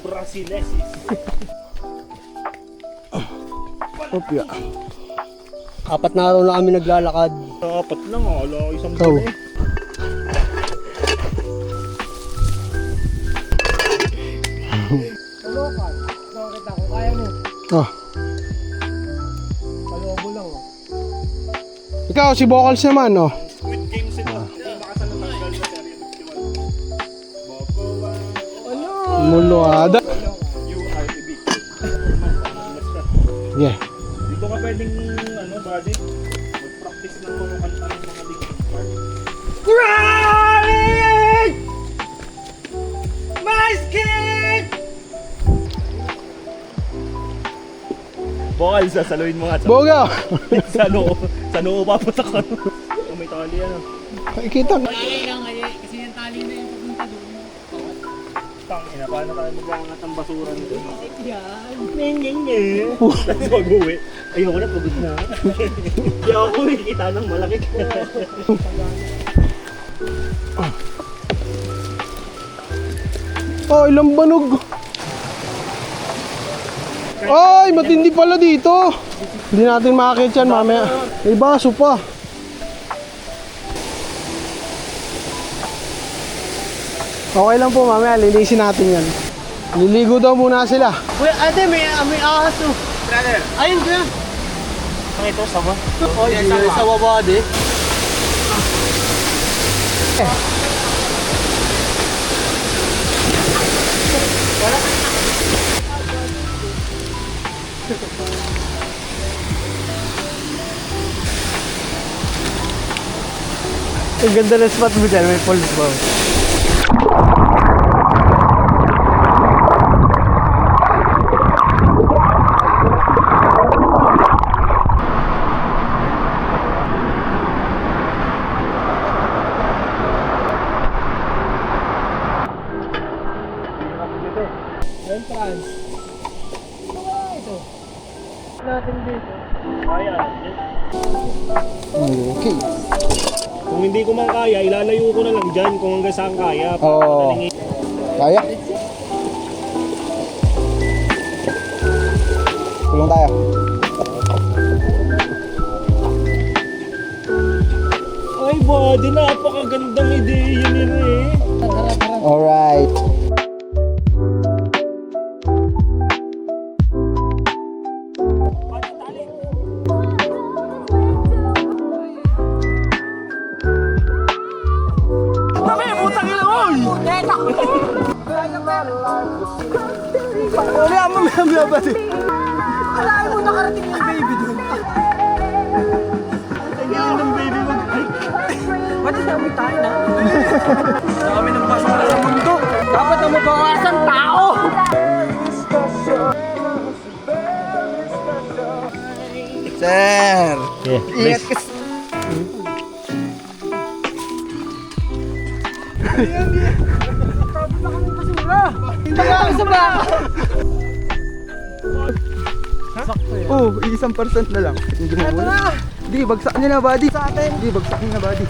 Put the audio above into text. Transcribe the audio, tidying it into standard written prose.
Brasilesis. Opya. 4 na araw na kami naglalakad. 4 lang, ala isang So, buwan eh. Kalokan. Nakakita ko, kaya mo. Oh. Kalobo lang oh. Ikaw, si Vocals naman, no? Squid Games ito. Makasalatanggal sa Serye 51. Ano? Muluada. URTB. Yeah. Dito ka pwedeng, buddy, mag-practice ng mga kanta ng mga Linkin Park. Crying! My skin! Bokal, sasaluin mo nga. Boga! Sa noo papunta ka. Oh, may tali yan. Nakikita. Kasi yung tali na yung pupunta doon. Tangina, paano tayo mag-aangat ang basura nito? Yan. Tapos mag-uwi. Ayoko na, pagod na. Hindi ako kumikita ng malaki. Oh, ilang banog. Ay, matindi pala dito. Hindi natin makakit yan mamaya. May baso pa. Okay lang po mamaya, linisin natin yan. Liligo daw muna sila. Uy, ate, may aso. Brother, Ayun ka. ang ito, sama? Oh, yung sa baba di. Ang ganda ng spot mo dyan, may falls ba? Entrance. Ito kaya ito? Natin dito. Kaya. Okay. Kung hindi ko man kaya, ilalayo ko na lang dyan kung hanggang saan kaya. Oo. Kaya? Tulong tayo. Ay, buddy, napakagandang ideya nila eh. Alright. Wala mo may abati. Alain mo nakarating yung baby doon. Ang galing ng baby mag-hike. Ba't sabi tayo na? Sa kami ng basura sa mundo. Dapat na mabawasan tao. Sir! Ingat ka. Sabi na kami basura. Hindi ka sa ba? Oh, 1% na lang. Hindi mo muna. Di, bagsak niya na, buddy. Sa atin. Di, bagsak niya na, buddy.